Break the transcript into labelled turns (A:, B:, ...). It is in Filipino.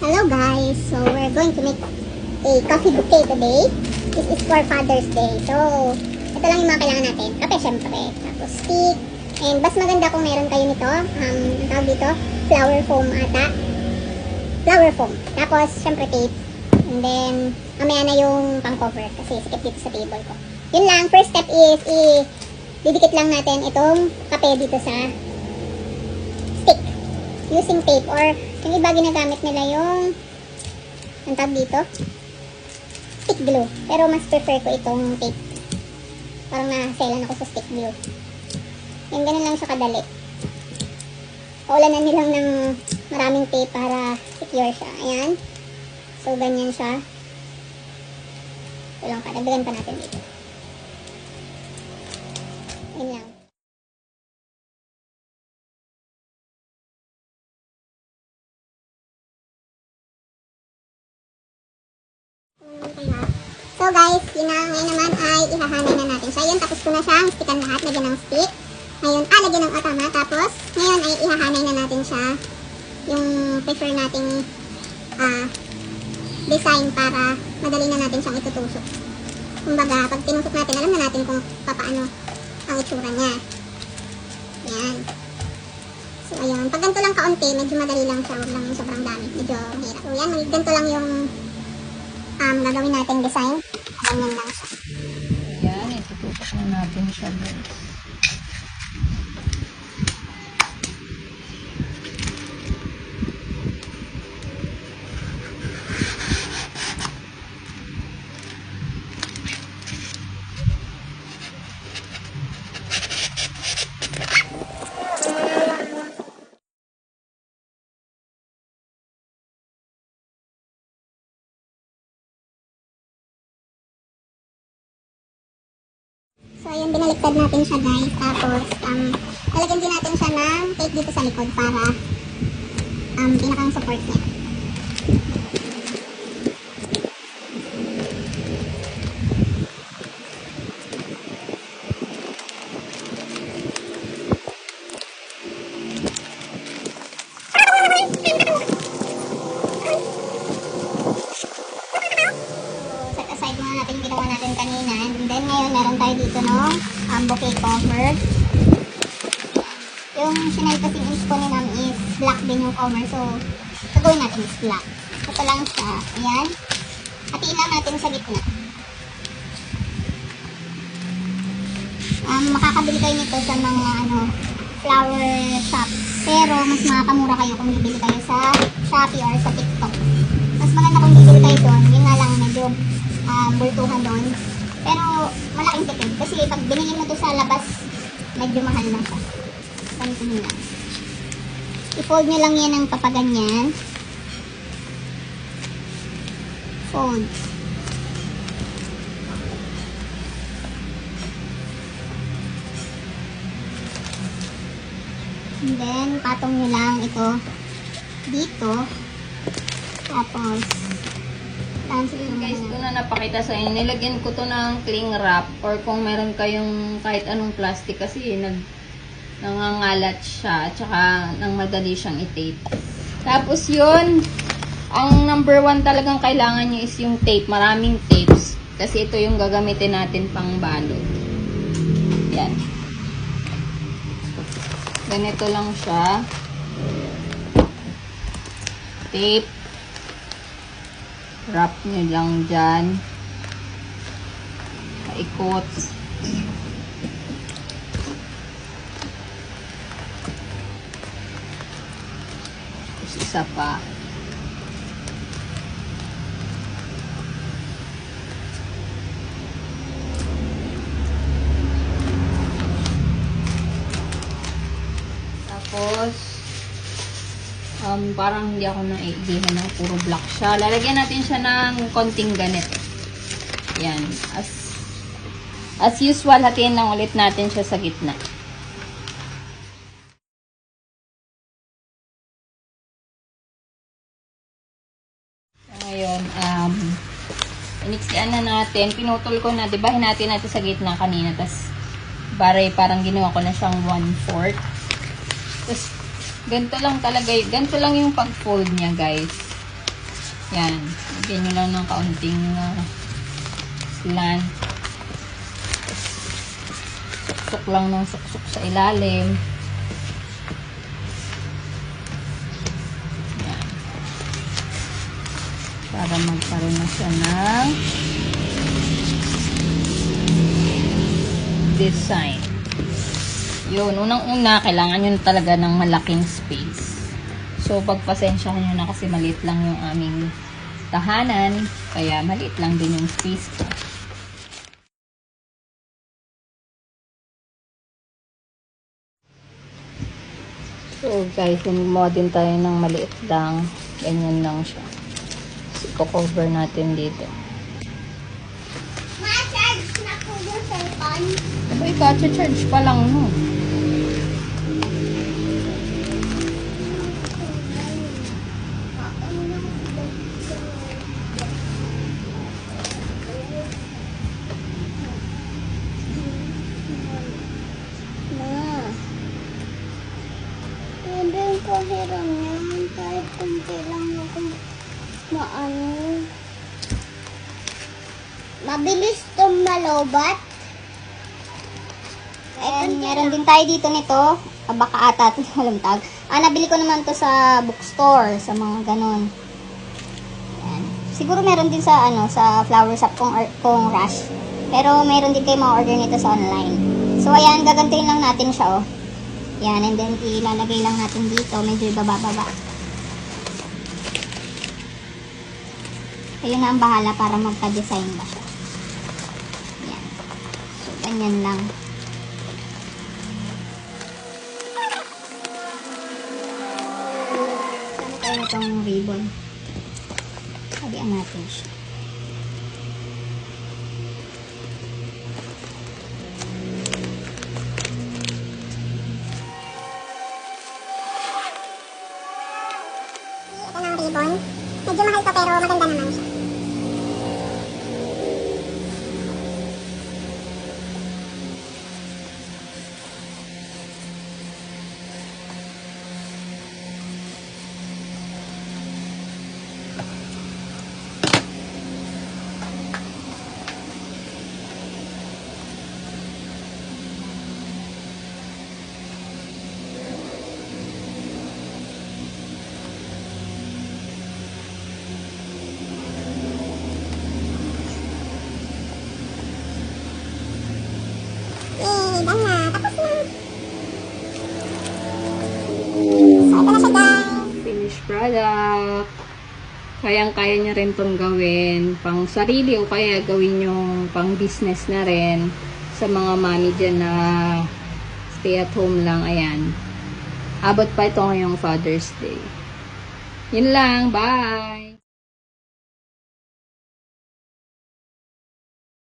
A: Hello guys! So we're going to make a coffee bouquet today. This is for Father's Day. So, ito lang yung mga kailangan natin. Kape syempre. Tapos stick. And mas maganda kung meron kayo nito. Ang tawag dito, flower foam ata. Flower foam. Tapos syempre tape. And then, mamaya na yung pang cover kasi sikip dito sa table ko. Yun lang. First step is didikit lang natin itong kape dito sa stick. Using tape or yung iba ginagamit nila yung ang tawag dito stick glue, pero mas prefer ko itong tape. Parang naselan ako sa stick glue. Yan, ganun lang siya kadali. Paulanan nilang ng maraming tape para secure siya. Ayan, so ganyan siya. Ito lang, kadagdagan pa natin dito. Yan lang. So guys, yun na, ngayon naman ay ihahanay na natin siya. Yun, tapos ko na siyang stickan lahat, lagyan ng stick. Ngayon, lagyan ng otama. Tapos, ngayon ay ihahanay na natin siya. Yung prefer nating design para madali na natin siyang itutusok. Kumbaga, pag tinusok natin, alam na natin kung paano ang itsura niya. Yan. So, ayun. Pag ganito lang kaunti, medyo madali lang siya. Huwag lang sobrang dami. Medyo mahirap. So, yan. Ganito lang yung gagawin natin design. Ganyan lang siya.
B: Yan, itututok na natin siya guys.
A: So, ayun, binaliktad natin siya guys. Tapos, lalagyan din natin siya ng tape dito sa likod para pinakang support niya. Set aside muna natin yung ginawa natin kanina. And then, ngayon, meron tayo dito no bouquet cover. Yung sinay kasing ins ko ni ma'am is black din yung cover. So, gagawin natin is black. Ito lang siya. Ayan. Hatiin lang natin sa gitna. Makakabili kayo nito sa mga flower shop. Pero, mas makakamura kayo kung bibili kayo sa Shopee or sa TikTok. Mas maganda kung bibili kayo doon. Yun nga lang, medyo bultuhan doon. Pero, malaking tipid. Kasi pag binili mo to sa labas, medyo mahal na siya. Ganito nyo lang. I-fold nyo lang yan ng papaganyan. Fold. And then, patong nyo lang ito dito. Tapos,
B: Guys, ito na napakita sa inyo. Nilagyan ko to ng cling wrap or kung meron kayong kahit anong plastic kasi nangangalat siya at saka nang madali siyang i-tape. Tapos yun, ang number 1 talagang kailangan nyo is yung tape. Maraming tapes. Kasi ito yung gagamitin natin pang balot. Yan. Ganito lang siya. Tape. Wrap nyo lang dyan. Paikot. Tapos isa pa. Tapos parang hindi ako naiigihan ng puro black siya. Lalagyan natin siya ng konting ganito. Yan. As usual, hatiin lang ulit natin siya sa gitna. Ngayon, iniksian na natin. Pinutol ko na, diba, hinatin natin sa gitna kanina. Tapos, parang ginawa ko na siyang 1/4. Tapos, ganito lang talaga, ganito lang yung pag-fold niya, guys. Yan. Lagyan nyo lang ng kaunting slant. Suksok lang ng suksok sa ilalim. Yan. Para magkaroon na siya ng design. Yun, unang-una, kailangan nyo talaga ng malaking space. So, pagpasensyahan nyo na kasi maliit lang yung aming tahanan, kaya maliit lang din yung space ko. So, guys, gumawa din tayo ng maliit lang. Ganyan lang siya. So, cover natin dito.
A: Ma-charge na po yung cellphone.
B: Abay, charge pa lang, no?
A: Hindi yung kahiram yan. Kahit kunti lang ako maano. Mabilis itong malobat. And meron din tayo dito nito. Baka ata ito walang tag. Nabili ko naman to sa bookstore. Sa mga ganon. Yan. Siguro meron din sa sa flower shop kung rush. Pero meron din kayo ma-order nito sa online. So ayan, gagantuin lang natin siya Yan, and then ilalagay lang natin dito, medyo ibaba-baba. Ayun na ang bahala para magka-design ba siya. Yan. So, ganyan lang. Sana tayo itong ribbon. Sabihan natin siya. Ribbon. Medyo mahal to pero maganda naman siya. Done na. Tapos na. So, ito na siya, guys.
B: Finished product. Kayang-kaya niya rin itong gawin. Pang sarili o kaya gawin yung pang business na rin. Sa mga mami dyan na stay at home lang. Ayan. Abot pa ito ngayong Father's Day. Yun lang. Bye!